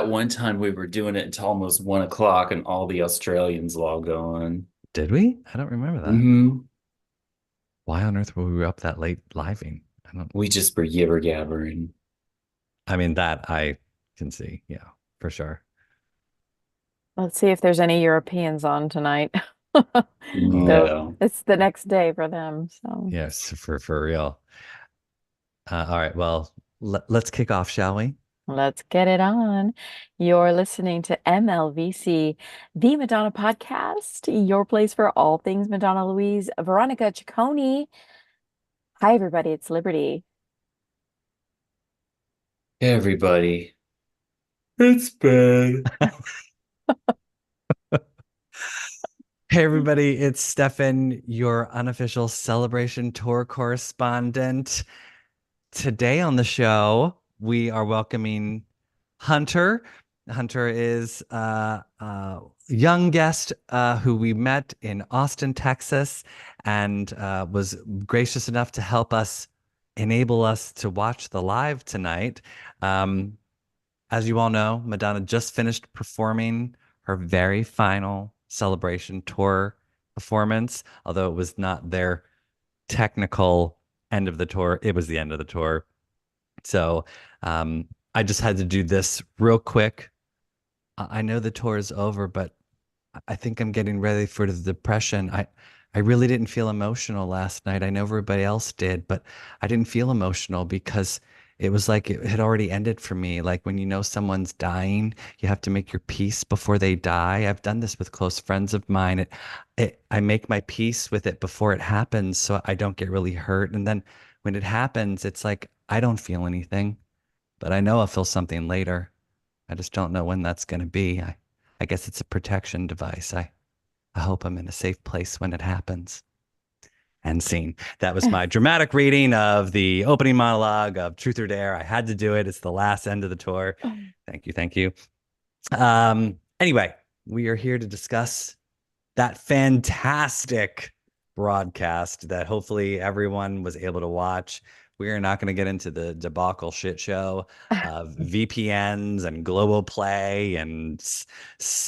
one time we were doing it until almost 1 o'clock and all the Australians logged on. Did we? I don't remember that. Hmm. Why on earth were we up that late living? I don't. We just were yibber gabbering. I mean, that I can see. Yeah, for sure. Let's see if there's any Europeans on tonight. Oh, Though No. it's the next day for them. So yes, for real. All right. Well, let's kick off, shall we? let's get it on. You're listening to MLVC, the Madonna podcast, your place for all things Madonna Louise, Veronica Ciccone. Hi, everybody. It's Liberty. Everybody. It's bad. Hey, everybody, it's Stefan, your unofficial celebration tour correspondent. Today on the show, we are welcoming Hunter. Hunter is a young guest who we met in Austin, Texas, and was gracious enough to help us enable us to watch the live tonight. Um, as you all know, Madonna just finished performing her very final celebration tour performance, although it was not their technical end of the tour, it was the end of the tour. So I just had to do this real quick. I know the tour is over, but I think I'm getting ready for the depression. I really didn't feel emotional last night. I know everybody else did, but I didn't feel emotional because it was like it had already ended for me. Like when you know someone's dying, you have to make your peace before they die. I've done this with close friends of mine. I make my peace with it before it happens so I don't get really hurt. And then when it happens, it's like I don't feel anything, but I know I'll feel something later. I just don't know when that's going to be. I guess it's a protection device. I hope I'm in a safe place when it happens. End scene. That was my dramatic reading of the opening monologue of Truth or Dare. I had to do it. It's the last end of the tour. Thank you. Thank you. Anyway, we are here to discuss that fantastic broadcast that hopefully everyone was able to watch. We are not going to get into the debacle shit show of VPNs and global play and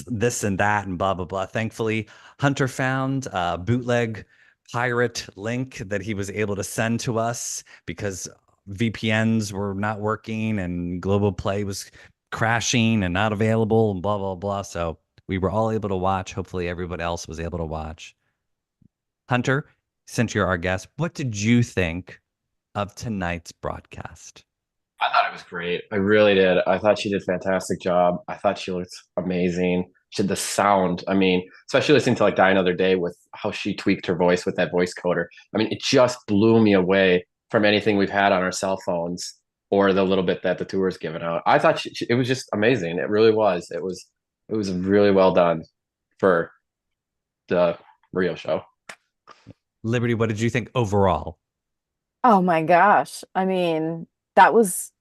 this and that and blah, blah, blah. Thankfully, Hunter found a bootleg pirate link that he was able to send to us because VPNs were not working and global play was crashing and not available and blah, blah, blah. So we were all able to watch. Hopefully, everybody else was able to watch. Hunter, since you're our guest, what did you think of tonight's broadcast? I thought it was great. I really did. I thought she did a fantastic job. I thought she looked amazing. She did the sound. I mean, especially listening to like Die Another Day with how she tweaked her voice with that voice coder. I mean, it just blew me away from anything we've had on our cell phones or the little bit that the tour is giving out. I thought it was just amazing. It really was. It was really well done for the Rio show. Liberty, what did you think overall? Oh my gosh. I mean, that was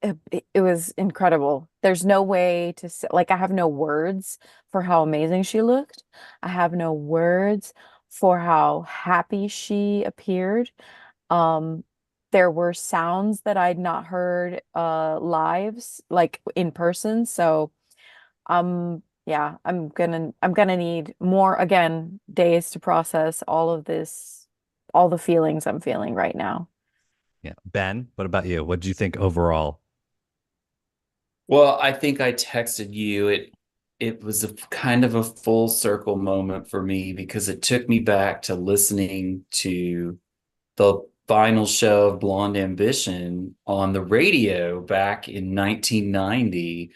it was incredible. There's no way to say, like, I have no words for how amazing she looked. I have no words for how happy she appeared. Um, there were sounds that I'd not heard lives like in person. So yeah, I'm gonna need more again days to process all of this, all the feelings I'm feeling right now. Yeah. Ben, what about you? What did you think overall? Well, I think I texted you. It was a kind of a full circle moment for me because it took me back to listening to the final show of Blonde Ambition on the radio back in 1990.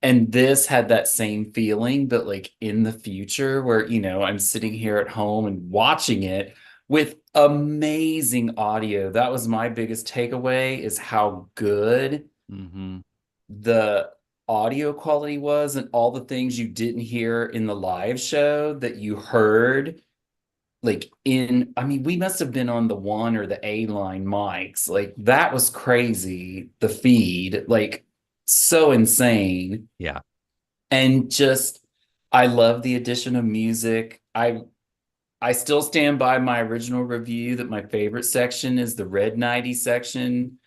And this had that same feeling, but like in the future, where, I'm sitting here at home and watching it with amazing audio. That was my biggest takeaway is how good Mm-hmm. the audio quality was and all the things you didn't hear in the live show that you heard I mean, we must have been on the one or the A line mics. Like that was crazy. The feed, like so insane. Yeah. And just I love the addition of music. I still stand by my original review that my favorite section is the Red 90 section.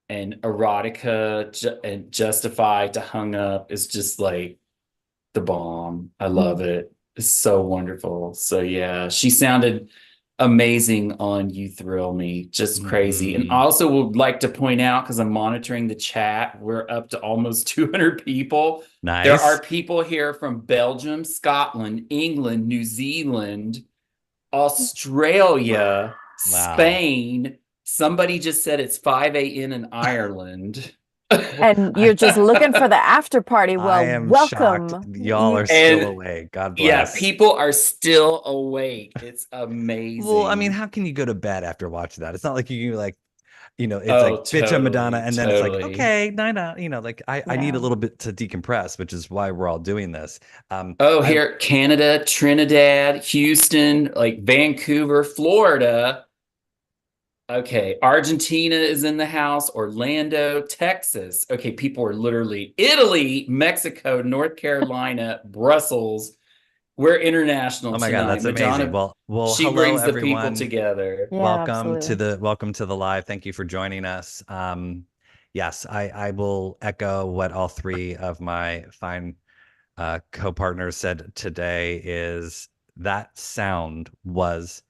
and Erotica and Justify to Hung Up is just like the bomb. I love it. It's so wonderful. So yeah, she sounded amazing on You Thrill Me, just crazy. And I also would like to point out, because I'm monitoring the chat, we're up to almost 200 people. Nice. There are people here from Belgium, Scotland, England, New Zealand, Australia, Spain. Somebody just said it's 5 a.m. in Ireland. And you're just looking for the after party. Well, I am welcome. shocked. Y'all are still awake. God bless. Yeah, people are still awake. It's amazing. Well, I mean, how can you go to bed after watching that? It's not like you like, it's bitch on Madonna, and then it's like, okay, night out. Like I need a little bit to decompress, which is why we're all doing this. Here, Canada, Trinidad, Houston, like Vancouver, Florida. Okay, Argentina is in the house, Orlando, Texas. Okay, people are literally Italy, Mexico, North Carolina, Brussels. We're international. Oh my tonight. God, that's Madonna, amazing. Well, she hello, brings everyone. the people together. Yeah, welcome absolutely. to the live. Thank you for joining us. Yes, I will echo what all three of my fine co-partners said today. Is that sound was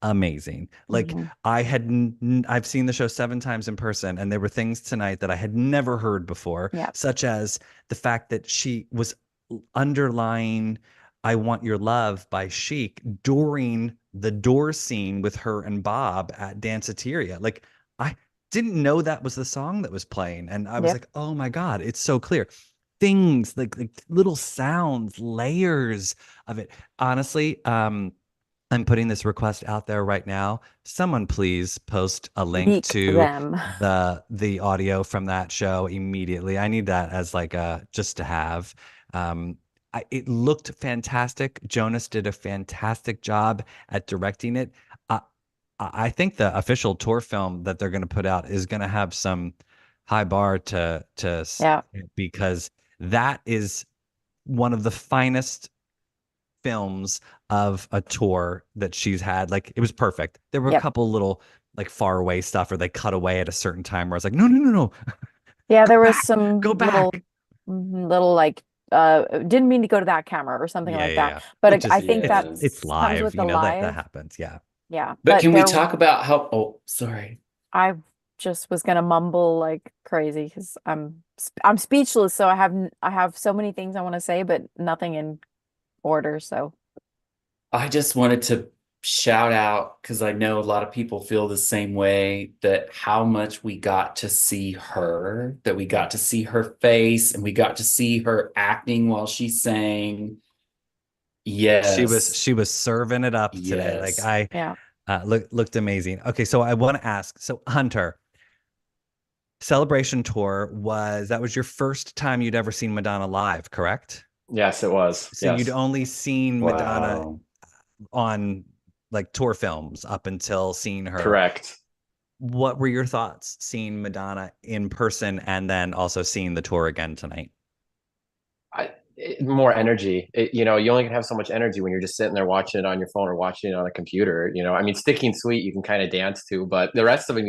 amazing. Like I've seen the show 7 times in person, and there were things tonight that I had never heard before, such as the fact that she was underlying "I Want Your Love" by Chic during the door scene with her and Bob at Danceteria. Like, I didn't know that was the song that was playing, and I was like, oh my God, it's so clear. Things like little sounds, layers of it. Honestly, I'm putting this request out there right now. Someone please post a link to the audio from that show immediately. I need that as like just to have. It looked fantastic. Jonas did a fantastic job at directing it. I think the official tour film that they're going to put out is going to have some high bar because that is one of the finest films of a tour that she's had. Like, it was perfect. There were a couple little like far away stuff, or they cut away at a certain time where I was like, no. Yeah, there was some go back. Little like didn't mean to go to that camera or something like that. But I think that's it's live, comes with the live. that happens. Yeah. But can we talk about how sorry. I just was gonna mumble like crazy because I'm speechless. So I have so many things I want to say, but nothing in order. So I just wanted to shout out, because I know a lot of people feel the same way, that how much we got to see her, that we got to see her face, and we got to see her acting while she sang. Yes, she was serving it up today. Like looked amazing. Okay, so I want to ask, so Hunter, Celebration Tour was your first time you'd ever seen Madonna live, correct? Yes, it was. So you'd only seen Madonna on like tour films up until seeing her. Correct. What were your thoughts seeing Madonna in person and then also seeing the tour again tonight? More energy. You only can have so much energy when you're just sitting there watching it on your phone or watching it on a computer. I mean, Sticking Sweet you can kind of dance to, but the rest of them,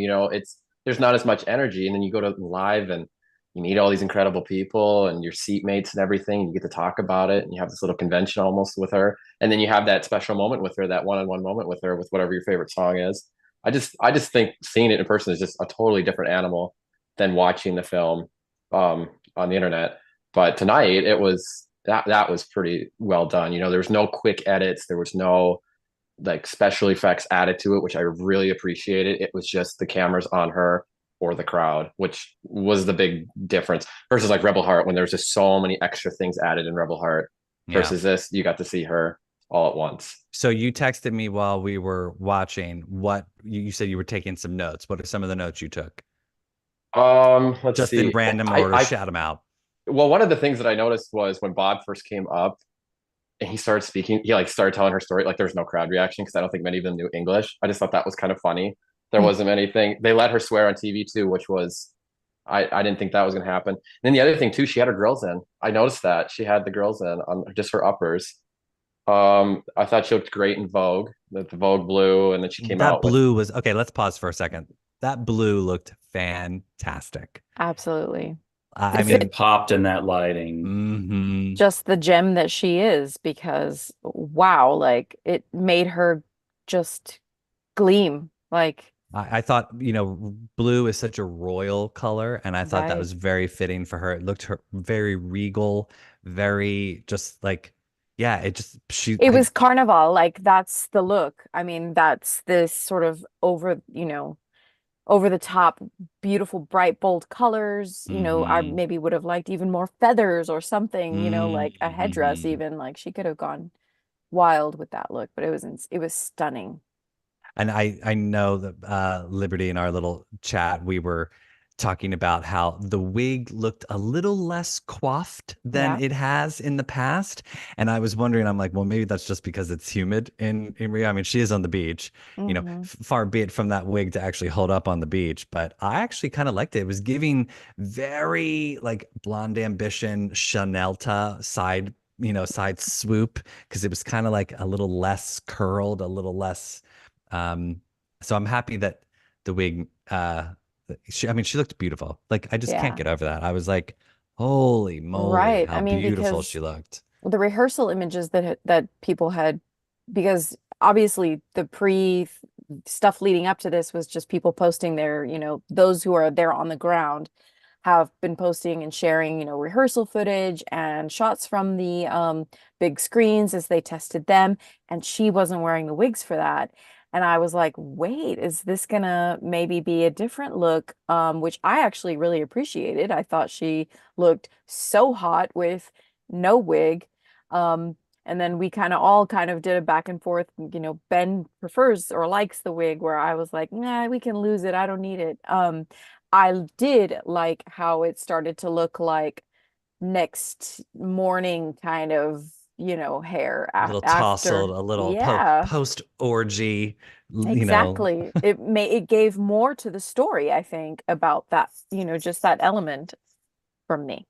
there's not as much energy. And then you go to live and you meet all these incredible people and your seatmates and everything. And you get to talk about it, and you have this little convention almost with her. And then you have that special moment with her, that one-on-one moment with her, with whatever your favorite song is. I just think seeing it in person is just a totally different animal than watching the film on the internet. But tonight it was that was pretty well done. There was no quick edits. There was no like special effects added to it, which I really appreciated. It was just the cameras on her or the crowd, which was the big difference versus like Rebel Heart, when there's just so many extra things added in Rebel Heart versus this, you got to see her all at once. So you texted me while we were watching. What you said you were taking some notes. What are some of the notes you took? Let's just see. In random order, shout them out. Well, one of the things that I noticed was when Bob first came up and he started speaking, he like started telling her story. Like, there was no crowd reaction because I don't think many of them knew English. I just thought that was kind of funny. There wasn't anything. They let her swear on TV too, which was, I didn't think that was going to happen. And then the other thing too, she had her grills in. I noticed that she had the grills in on just her uppers. I thought she looked great in Vogue, the Vogue blue, and then she came out. That blue was okay. Let's pause for a second. that blue looked fantastic. Absolutely. I This mean, It popped in that lighting. mhm. just the gem that she is because wow, like it made her just gleam. Like, I thought, blue is such a royal color, and I thought that right. was very fitting for her. It looked her very regal, very just like, yeah, it just she It I was carnival, like that's the look. I mean, that's this sort of over the top, beautiful, bright, bold colors. I hmm maybe would have liked even more feathers or something, like a headdress hmm even. Like she could have gone wild with that look, but it was stunning. And I know that Liberty in our little chat, we were talking about how the wig looked a little less coiffed than Yeah. it has in the past. And I was wondering, I'm like, well, maybe that's just because it's humid in Rio. I mean, she is on the beach, Hmm. far be it from that wig to actually hold up on the beach. But I actually kind of liked it. It was giving very like Blonde Ambition, Chanelta side swoop, because it was kind of like a little less curled, a little less um, so I'm happy that the wig, I mean, she looked beautiful. Like, I just can't Yeah. get over that. I was like, holy moly, Right. I how mean, beautiful because she looked. the rehearsal images that people had, because obviously the pre stuff leading up to this was just people posting their, those who are there on the ground have been posting and sharing, rehearsal footage and shots from the big screens as they tested them. And she wasn't wearing the wigs for that. And I was like, wait, is this gonna maybe be a different look? Which I actually really appreciated. I thought she looked so hot with no wig. Um, and then we kind of did a back and forth. Ben prefers or likes the wig, where I was like, nah, we can lose it. I don't need it. I did like how it started to look like next morning kind of, hair A little tousled, after. a little Yeah, post orgy, exactly. It gave more to the story, I think, about that, just that element from me.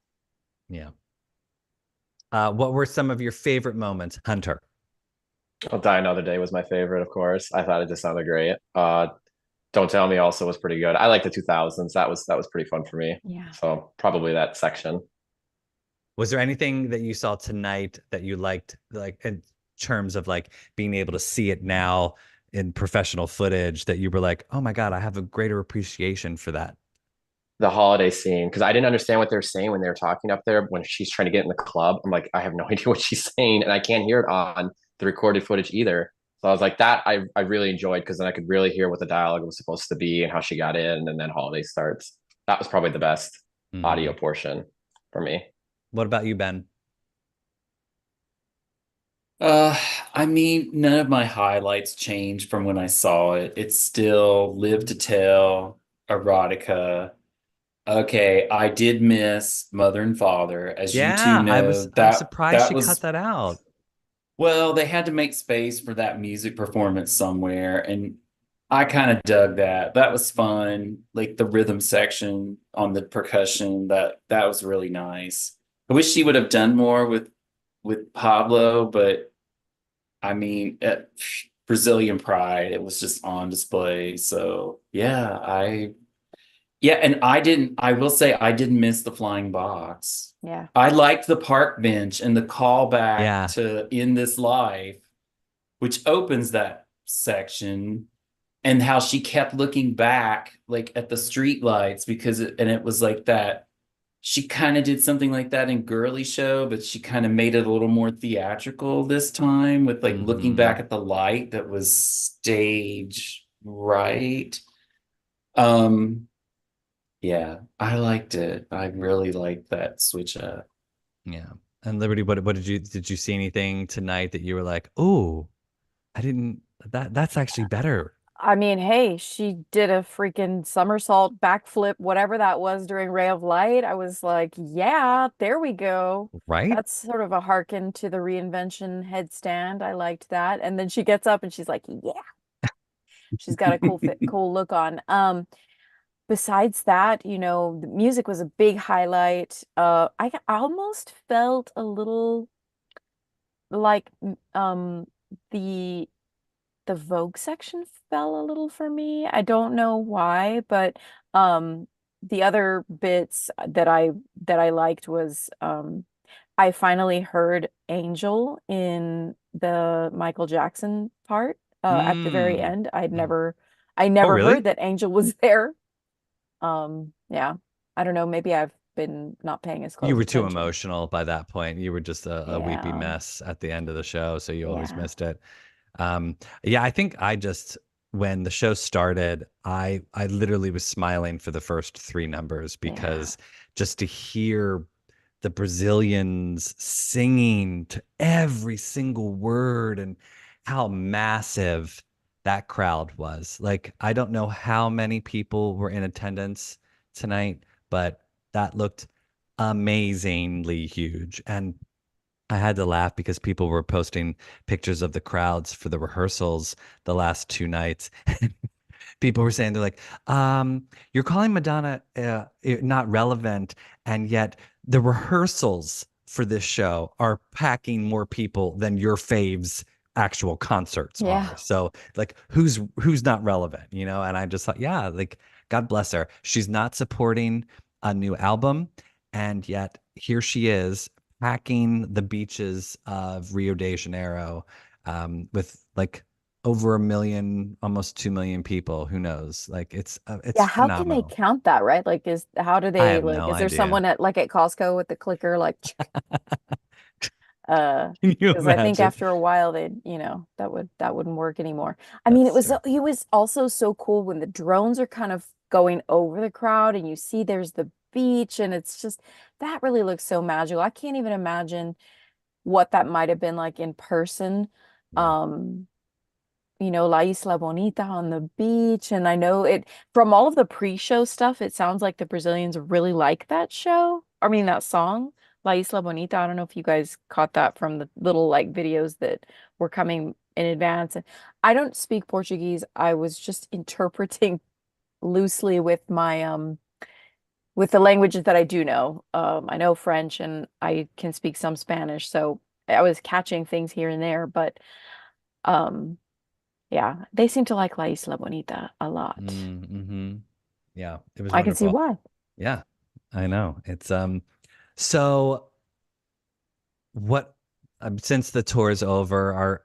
yeah. What were some of your favorite moments, Hunter? I'll Die Another Day was my favorite, of course. I thought it just sounded great. Don't Tell Me also was pretty good. I like the 2000s. That was pretty fun for me. Yeah. So probably that section. Was there anything that you saw tonight that you liked, like in terms of like being able to see it now in professional footage that you were like, oh my God, I have a greater appreciation for that? The holiday scene, because I didn't understand what they were saying when they were talking up there when she's trying to get in the club. I'm like, I have no idea what she's saying, and I can't hear it on the recorded footage either. So I was like, that I really enjoyed, because then I could really hear what the dialogue was supposed to be and how she got in, and then holiday starts. That was probably the best audio Mhm. portion for me. What about you, Ben? Uh, I mean, none of my highlights changed from when I saw it. It's still Live to Tell, erotica. Okay, I did miss Mother and Father, as you two Yeah, know. I'm That surprised that she cut was that out. well, they had to make space for that music performance somewhere, and I kind of dug that. That was fun, like the rhythm section on the percussion. That was really nice. I wish she would have done more with Pablo, but I mean, at Brazilian Pride, it was just on display. So yeah, and I will say I didn't miss the flying box. Yeah. I liked the park bench and the callback Yeah. to In This Life, which opens that section, and how she kept looking back like at the street lights and it was like that. She kind of did something like that in Girly Show, but she kind of made it a little more theatrical this time with like looking back hmm at the light that was stage right. Um, yeah, I liked it. I really liked that switch up. Yeah. And Liberty, what did you see anything tonight that you were like, oh, I didn't that's actually better, I mean, hey, she did a freaking somersault, backflip, whatever that was during Ray of Light. I was like, yeah, there we go. right? That's sort of a hearken to the reinvention headstand. I liked that. And then she gets up and she's like, yeah, she's got a cool fit, cool look on. Besides that, the music was a big highlight. I almost felt a little like the the Vogue section fell a little for me. I don't know why, but um the other bits that I liked was I finally heard Angel in the Michael Jackson part at the very Mm. end. Mm. I Oh, never heard really? that Angel was there. Yeah. I don't know, maybe I've been not paying as You close were too attention. emotional by that point. You were just a weepy Yeah. mess at the end of the show, so you always Yeah. missed it. Yeah, I think I just when the show started, I literally was smiling for the first three numbers Yeah. because just to hear the Brazilians singing to every single word and how massive that crowd was. Like, I don't know how many people were in attendance tonight, but that looked amazingly huge. And I had to laugh because people were posting pictures of the crowds for the rehearsals the last two nights. People were saying they're like, you're calling Madonna not relevant, and yet the rehearsals for this show are packing more people than your faves actual concerts are. Yeah. So like who's not relevant, you know? And I just thought, yeah, like God bless her. She's not supporting a new album, and yet here she is packing the beaches of Rio de Janeiro with like over a million, almost 2 million people. Who knows? Like it's Yeah, how can they phenomenal. count that, right? Like how do I they have like no is there idea. someone at like at Costco with the clicker like uh Can you because I think imagine? after a while that wouldn't work anymore. I mean, That's true. it was also so cool when the drones are kind of going over the crowd and you see there's the beach and it's just that really looks so magical. I can't even imagine what that might have been like in person. Yeah. Um La Isla Bonita on the beach. And I know it from all of the pre-show stuff, it sounds like the Brazilians really like that show. I mean, that song, La Isla Bonita. I don't know if you guys caught that from the little like videos that were coming in advance. And I don't speak Portuguese. I was just interpreting loosely with my with the languages that I do know. I know French and I can speak some Spanish, so I was catching things here and there, but um yeah, they seem to like La Isla Bonita a lot. Mm-hmm. Yeah, it was I can see wonderful. why. Yeah, I know. It's so what since the tour is over, are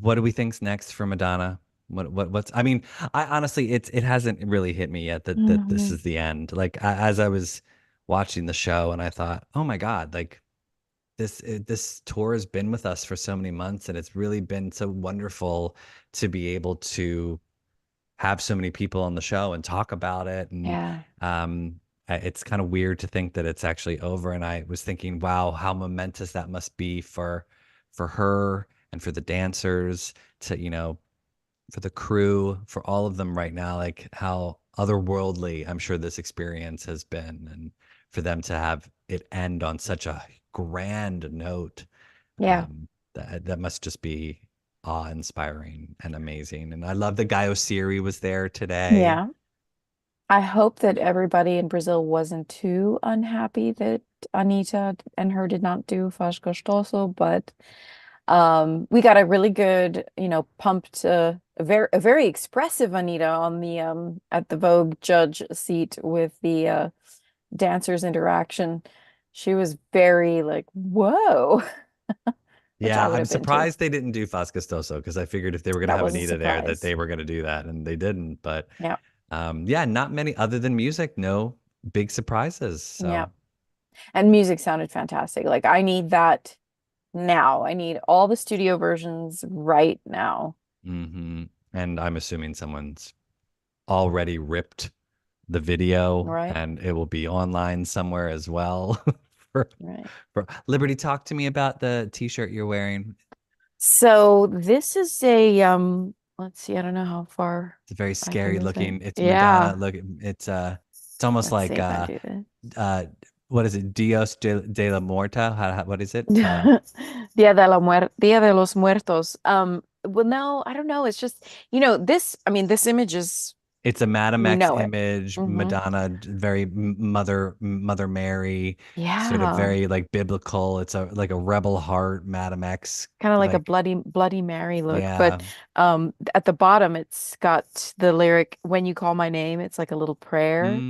what do we think's next for Madonna? What's I mean, I honestly it hasn't really hit me yet that this Hmm. is the end. Like as I was watching the show and I thought, "Oh my God, like this tour has been with us for so many months and it's really been so wonderful to be able to have so many people on the show and talk about it and Yeah. it's kind of weird to think that it's actually over and I was thinking wow how momentous that must be for her and for the dancers to for the crew for all of them right now like how otherworldly I'm sure this experience has been and for them to have it end on such a grand note Yeah. um, that must just be awe-inspiring and amazing. And I love that Guy Osiri was there today. Yeah. I hope that everybody in Brazil wasn't too unhappy that Anita and her did not do Faz Gostoso, but we got a really good, pumped a very expressive Anita on the at the Vogue judge seat with the dancers interaction. She was very like, whoa, which I Yeah, would I'm have been too. surprised they didn't do Faz Costoso because I figured if they were going to That have was a Anita there, that surprise. they were going to do that, and they didn't. But Yeah. yeah, not many other than music, no big surprises. Yeah. So, And music sounded fantastic. Like I need that now. I need all the studio versions right now. and I'm assuming someone's already ripped the video, Right? and it will be online somewhere as well. for, Right. for Liberty, talk to me about the T-shirt you're wearing. So this is a let's see, I don't know how far It's very I can scary zoom. looking. It's Madonna. Yeah. Look, it's almost Let's see like if I do this. uh what is it? Dios de la Muerta? What is it? Dia de los Muertos. Well, no, I don't know. It's just, this, I mean, this image is It's a Madame You X know it. image, Hmm. Madonna, very Mother Mary, sort of Yeah. very like biblical. It's a like a rebel heart, Madame X, Kind of like a like Bloody Mary look. But yeah. at the bottom it's got the lyric, "When you call my name," it's like a little prayer.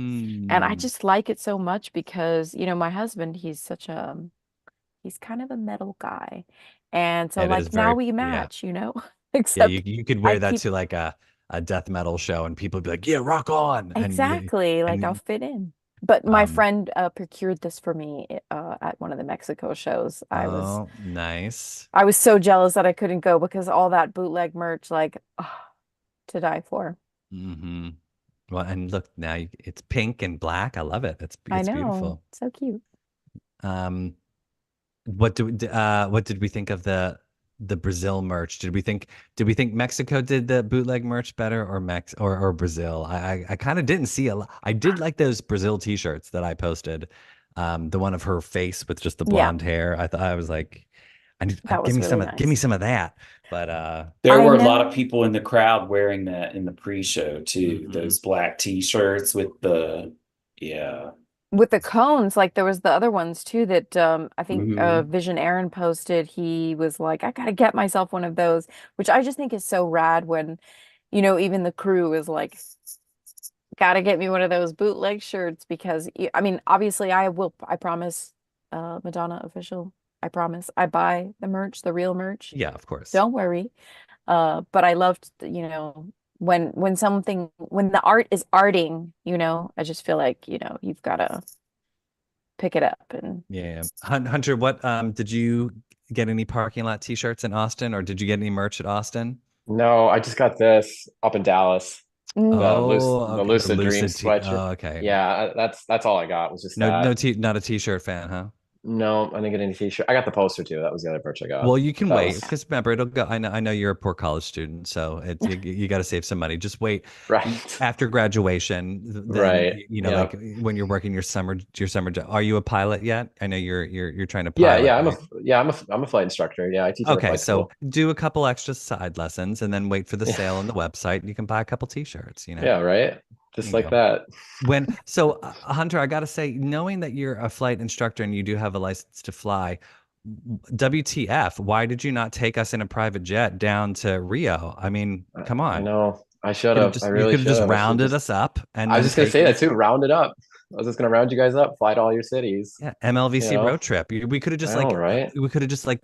And I Mm, just like it so much because, my husband, he's kind of a metal guy. And so it is like now very we yeah. match, Yeah, except you could I wear that keep to like a death metal show and people would be like, "Yeah, rock on." exactly like I'll And fit in. But my um friend procured this for me at one of the Mexico shows. oh, nice. I was so jealous that I couldn't go because all that bootleg merch, like, to die for. Hmm. Well, and look, now it's pink and black. I love it. I It's know, beautiful. so cute. Um what did we think of the Brazil merch? Did we think Mexico did the bootleg merch better or or Brazil? I kind of didn't see a lot. I did like those Brazil t-shirts that I posted. The one of her face with just the Yeah, blonde hair. I thought I was like, that give was me really give me nice. some of that. But There I were a lot of know. people in the crowd wearing that in the pre-show too. mhm. Those black t-shirts with yeah. With the cones, like there was the other ones too that I think Hmm. Vision Aaron posted. He was like, I gotta get myself one of those, which I just think is so rad when, even the crew is like, gotta get me one of those bootleg shirts because I mean, obviously I promise, Madonna official, I promise I buy the merch, the real merch. Yeah, of course. Don't worry. But I loved, when the art is arting, I just feel like, you've gotta pick it up and Yeah. Hunter, what did you get any parking lot t-shirts in Austin or did you get any merch at Austin? No, I just got this up in Dallas. mm, Oh, The okay. The Lucid Dream Lucid T. sweatshirt. Oh, okay. Yeah, that's all I got was just No, that. not a t-shirt fan, huh? No, I didn't get any t-shirt. I got the poster too. That was the other merch I got. Well, you But can that wait was because remember it'll go. I know you're a poor college student, so you got to save some money. Just wait right. after graduation. Then Right. Yeah. like when you're working your summer job. Are you a pilot yet? I know you're trying to Yeah, pilot, right? I'm a flight instructor. Yeah, I teach at a Okay, flight so school. do a couple extra side lessons and then wait for the Yeah. sale on the website. And you can buy a couple t-shirts. Yeah, right. There Just you like go. that. Hunter, I gotta say, knowing that you're a flight instructor and you do have a license to fly, WTF, why did you not take us in a private jet down to Rio? I mean, come I on. know. I should Could have have. I just you really could have should just have. I should rounded just us up and I was then just gonna say taken that us. too. Round it up. I was just gonna round you guys up, fly to all your cities. Yeah, You MLVC know? road trip. We could have I just know, right?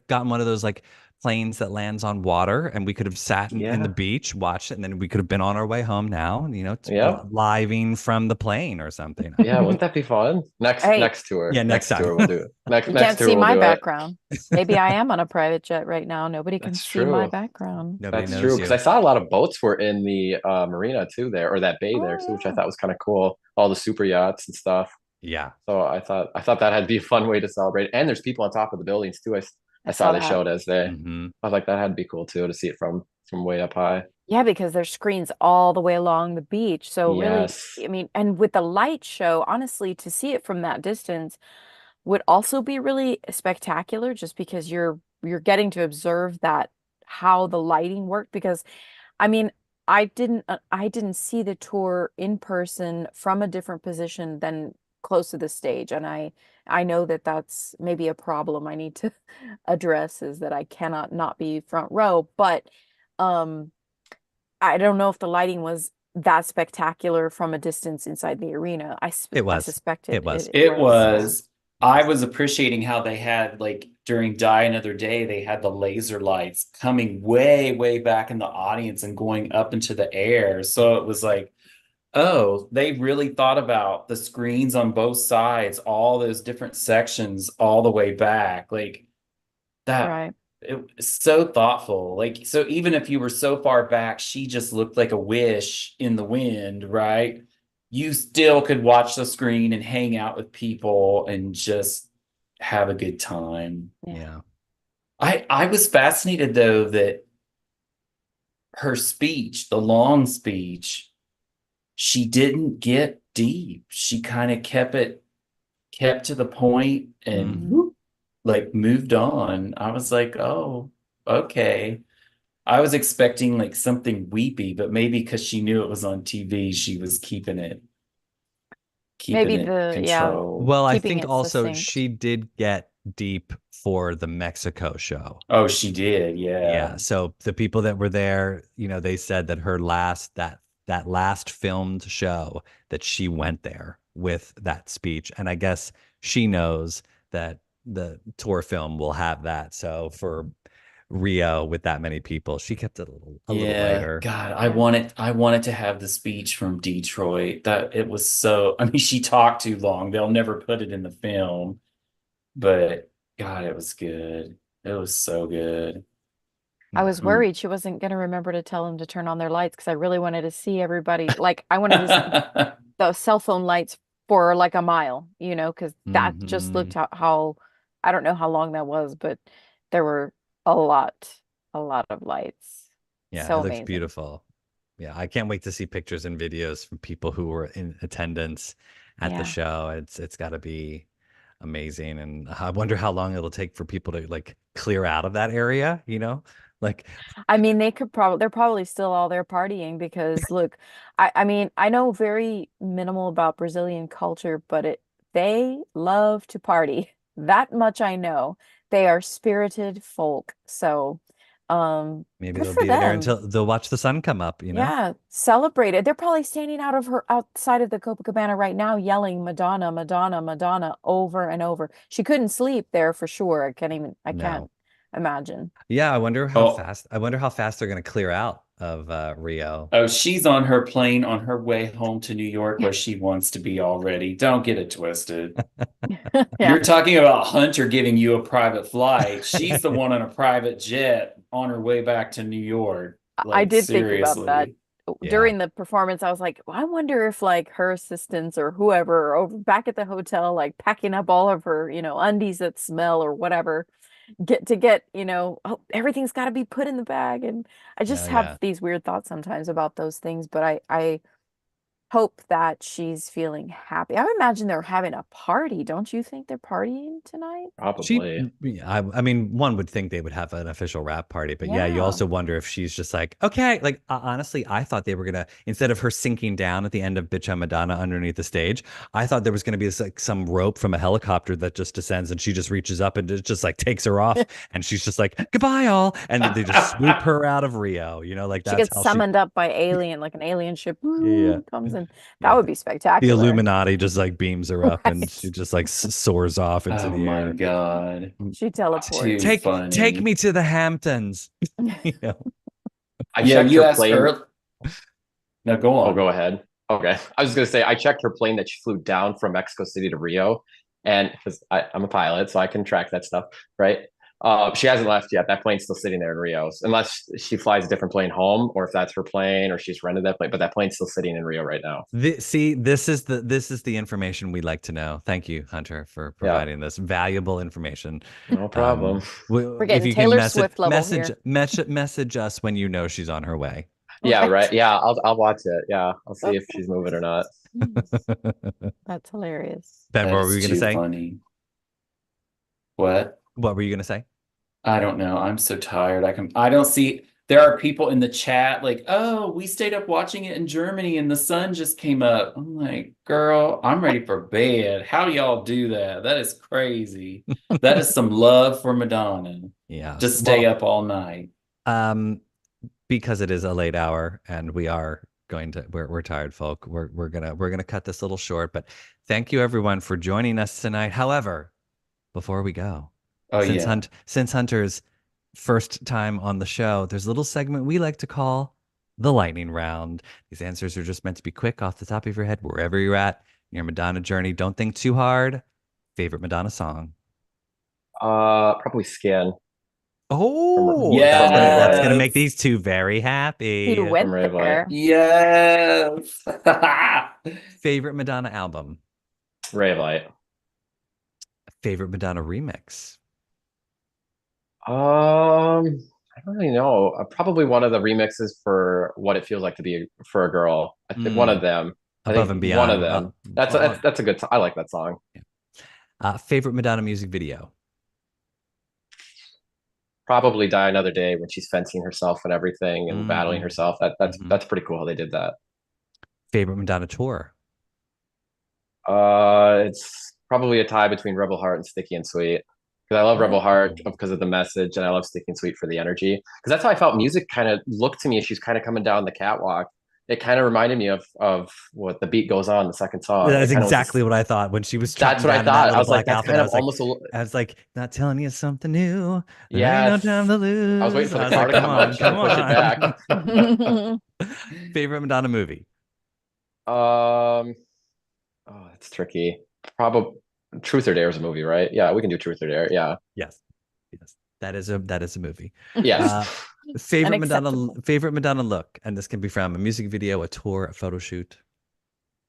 gotten one of those like planes that lands on water, and we could have sat in the Yeah. beach, watched it, and then we could have been on our way home now, Yep. living from the plane or something. Yeah, wouldn't that be fun? hey, Next tour. Yeah, next Next time. tour we'll do it. you Next can't see tour we'll my do it. background. Maybe I am on a private jet right now. Nobody can That's see my true. background. Nobody That's true. knows Because I you. saw a lot of boats were in the marina too there, or that bay there too, which I Oh thought was kind of cool. All the super yachts and stuff. Yeah. So I thought that had to be a fun way to celebrate. And there's people on top of the buildings too. I I saw saw they that. showed as they. Hmm. I was like that had to be cool too to see it from way up high. Yeah, because there's screens all the way along the beach. So really, Yes. I mean, and with the light show, honestly, to see it from that distance would also be really spectacular just because you're getting to observe that how the lighting worked because I mean, I didn't see the tour in person from a different position than close to the stage, and I know that that's maybe a problem I need to address is that I cannot not be front row, but um I don't know if the lighting was that spectacular from a distance inside the arena. It I was. suspect It it was. it It was, yeah. was, I was appreciating how they had like during Die Another Day, they had the laser lights coming way, way back in the audience and going up into the air. So it was like, oh, they really thought about the screens on both sides, all those different sections all the way back. Like that, Right. it was so thoughtful. Like, so even if you were so far back, she just looked like a wish in the wind, right? You still could watch the screen and hang out with people and just have a good time. Yeah. Yeah. I was fascinated though that her speech, the long speech, she didn't get deep. She kind of kept to the point and Hmm. Hmm. like moved on. I was like, oh, okay. I was expecting like something weepy, but maybe because she knew it was on TV, she was keeping Maybe it yeah, controlled. Well, I keeping think it also succinct. she did get deep for the Mexico show. Oh, she did, yeah. Yeah. So the people that were there, they said that her that last filmed show that she went there with that speech. And I guess she knows that the tour film will have that. So for Rio with that many people, she kept it a little Yeah, lighter. God, Yeah. I wanted to have the speech from Detroit. That it was so, I mean, she talked too long. They'll never put it in the film, but God, it was good. It was so good. I was Yeah. Mm. worried she wasn't going to remember to tell him to turn on their lights because I really wanted to see everybody. Like, I wanted to see the cell phone lights for like a mile, because that just Hmm. looked how I don't know how long that was, but there were a lot, a lot of lights. Yeah, it So looks amazing. beautiful. Yeah, I can't wait to see pictures and videos from people who were in attendance at the Yeah. show. It's got to be amazing, and I wonder how long it'll take for people to like clear out of that area, Like, I mean, they're probably still all there partying because look, I mean, I know very minimal about Brazilian culture, but they love to party. That much I know. They are spirited folk. So, maybe good they'll for be there them. until they'll watch the sun come up. Yeah, celebrate it. They're probably standing outside of the Copacabana right now yelling Madonna, Madonna, Madonna over and over. She couldn't sleep there for sure. I can't No. imagine. Yeah, Oh, I wonder how fast they're going to clear out of Rio. oh, she's on her plane on her way home to New York where she wants to be already. Don't get it twisted. Yeah. You're talking about Hunter giving you a private flight. She's the one on a private jet on her way back to New York. I Like, did think about that seriously. Yeah. during the performance. I was like, "Well, I wonder if like her assistants or whoever are over back at the hotel, like packing up all of her, undies that smell or whatever, oh, everything's got to be put in the bag." And I Yeah, just have yeah. these weird thoughts sometimes about those things, but I hope that she's feeling happy. I would imagine they're having a party. Don't you think they're partying tonight? She, Probably. yeah, I mean, one would think they would have an official rap party, but yeah, you Yeah. also wonder if she's just like, okay, like honestly, I thought they were gonna instead of her sinking down at the end of Bitch I'm Madonna underneath the stage, I thought there was gonna be this, like some rope from a helicopter that just descends and she just reaches up and it just like takes her off and she's just like, goodbye, all, and then they just swoop her out of Rio, like She that's gets how she, summoned up by alien, like an alien ship, yeah, comes in. That yeah, would be the spectacular. Illuminati just like beams her up and she Right. just like soars off into Oh the my air. God. She Too teleports. Take funny. me to the Hamptons. You know? I Yeah, checked you her asked plane. earlier. No, go Oh, on. go ahead. Okay. I was just gonna say I checked her plane that she flew down from Mexico City to Rio, and because I'm a pilot, so I can track that stuff, right? She hasn't left yet. That plane's still sitting there in Rio, unless she flies a different plane home, or if that's her plane, or she's rented that plane. But that plane's still sitting in Rio right now. See, this is the information we like to know. Thank you, Hunter, for Yeah, providing this valuable information. no Um, problem. We're if getting you can Taylor Swift level message here. message us when you know she's on her way. Yeah, right. Right. Yeah, I'll watch it. Yeah, I'll see if she's moving or not. That's hilarious. Ben, what That were is you gonna too say? funny. What? What were you gonna say? I don't know. I'm so tired. I don't see there are people in the chat like, "Oh, we stayed up watching it in Germany and the sun just came up." I'm like, "Girl, I'm ready for bed. How do y'all do that? That is crazy. That is some love for Madonna Yeah. to stay Well, up all night." um, because it is a late hour and we are going to we're tired folk. We're gonna cut this a little short, but thank you everyone for joining us tonight. However, before we go, Oh yeah. since Hunter's first time on the show, there's a little segment we like to call the lightning round. These answers are just meant to be quick off the top of your head, wherever you're at in your Madonna journey. Don't think too hard. Favorite Madonna song? Probably Skin Oh, from Rave that's Light. gonna make Yes. these two very He happy. From went Rave Light. there. Yes. Favorite Madonna album? Rave Light. Favorite Madonna remix? I don't really know. Probably one of the remixes for "What It Feels Like to Be for a Girl." I think one of Mm, them. I Above think and one of Beyond. them. That's a good. I like that song. Favorite Madonna music video? probably Die Another Day when she's fencing herself and everything and battling herself. That's pretty cool how they did that. Favorite Madonna tour? It's probably a tie between Rebel Heart and Sticky and Sweet. Because I love Rebel Heart because of the message, and I love Sticky and Sweet for the energy. Because that's how I felt music kind of looked to me as she's kind of coming down the catwalk. It kind of reminded me of what The Beat Goes On, the second song. That is It kind of was exactly what I thought when she was that's trotting what I down in that thought. I little was like, black that's outfit. kind I of was like, almost a not telling you something new. There ain't no yes. time to lose. I was waiting for the was car like, to come out and try to push it back. Favorite Madonna movie? Oh, that's tricky. Probably Truth or Dare is a movie, right? Yeah, we can do Truth or Dare. Yeah. Yes. That is a movie. Yes. Favorite Madonna look, and this can be from a music video, a tour, a photo shoot.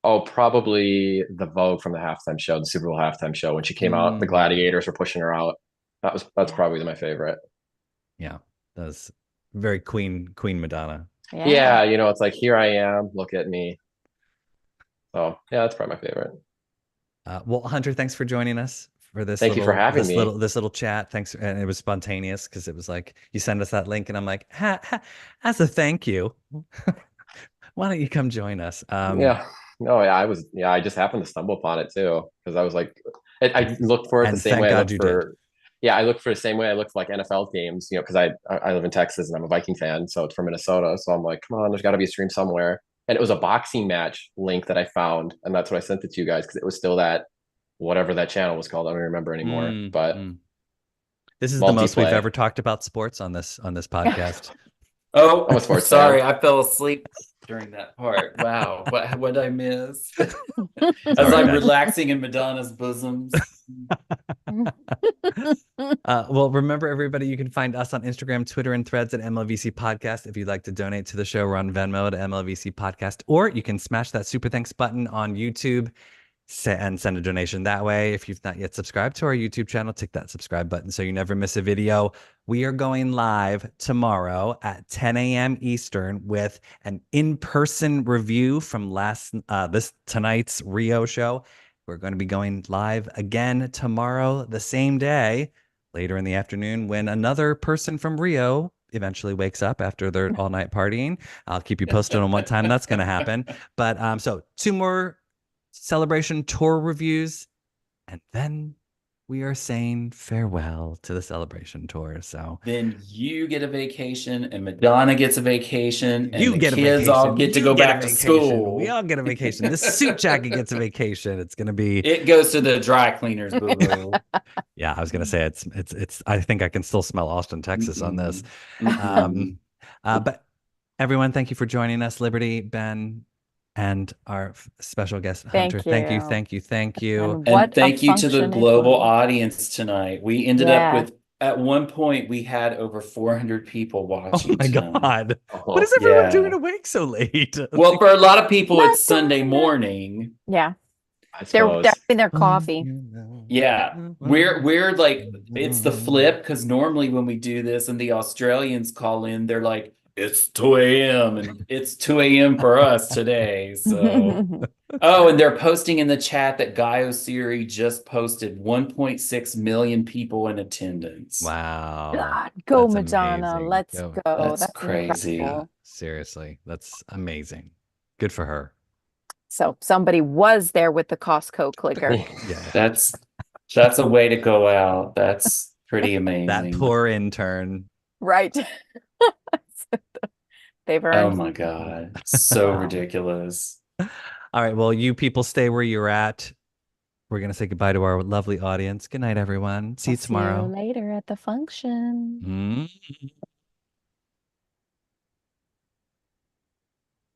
Oh, probably the Vogue from the halftime show, the Super Bowl halftime show when she came out. The gladiators were pushing her out. That's probably my favorite. Yeah, that was very Queen Madonna. Yeah, it's like, here I am, look at me. So yeah, that's probably my favorite. Well, Hunter, thanks for joining us for this. Thank you for having me. This little chat. Thanks, and it was spontaneous because it was like you send us that link, and I'm like, as a thank you, why don't you come join us? Yeah. No, yeah, I just happened to stumble upon it too because I was like, I looked for it the same way I looked for. Yeah, I looked for the same way I looked for like NFL games, because I live in Texas and I'm a Viking fan, so it's from Minnesota. So I'm like, come on, there's got to be a stream somewhere. And it was a boxing match link that I found, and that's what I sent it to you guys because it was still that whatever that channel was called. I don't remember anymore. But this is the most we've ever talked about sports on this podcast. Oh, I'm a sports sorry, fan. I fell asleep during that part. Wow, what did I miss? As I'm relaxing in Madonna's bosoms. Well, remember, everybody, you can find us on Instagram, Twitter, and Threads at MLVC Podcast. If you'd like to donate to the show, we're on Venmo at MLVC Podcast, or you can smash that super thanks button on YouTube and send a donation that way. If you've not yet subscribed to our YouTube channel, tick that subscribe button so you never miss a video. We are going live tomorrow at 10 a.m. Eastern with an in-person review from tonight's Rio show. We're going to be going live again tomorrow, the same day, later in the afternoon, when another person from Rio eventually wakes up after their all-night partying. I'll keep you posted on what time that's going to happen. But so 2 more Celebration tour reviews, and then we are saying farewell to the Celebration tour. So then you get a vacation, and Madonna gets a vacation, and you the get kids all get to go back to school. We all get a vacation. The suit jacket gets a vacation. It's gonna be. It goes to the dry cleaners, boo boo. Yeah, I was gonna say it's. I think I can still smell Austin, Texas on this. But everyone, thank you for joining us, Liberty, Ben, and our special guest, Hunter. Thank you. And thank you to the global audience tonight. We ended up with, at one point, we had over 400 people watching. Oh my God. What is everyone doing awake so late? Well, for a lot of people, it's Sunday morning. Yeah. They're having their coffee. Yeah. We're like, it's the flip, because normally when we do this and the Australians call in, they're like, it's 2 a.m. and it's 2 a.m. for us today. So, and they're posting in the chat that Guy Osiri just posted 1.6 million people in attendance. Wow. God, go Madonna. Amazing. Let's go. That's crazy. Incredible. Seriously. That's amazing. Good for her. So somebody was there with the Costco clicker. Yeah. That's a way to go out. That's pretty amazing. That poor intern. Right. They've earned. Oh my God. So ridiculous. All right. Well, you people stay where you're at. We're going to say goodbye to our lovely audience. Good night, everyone. See you tomorrow. See you later at the function.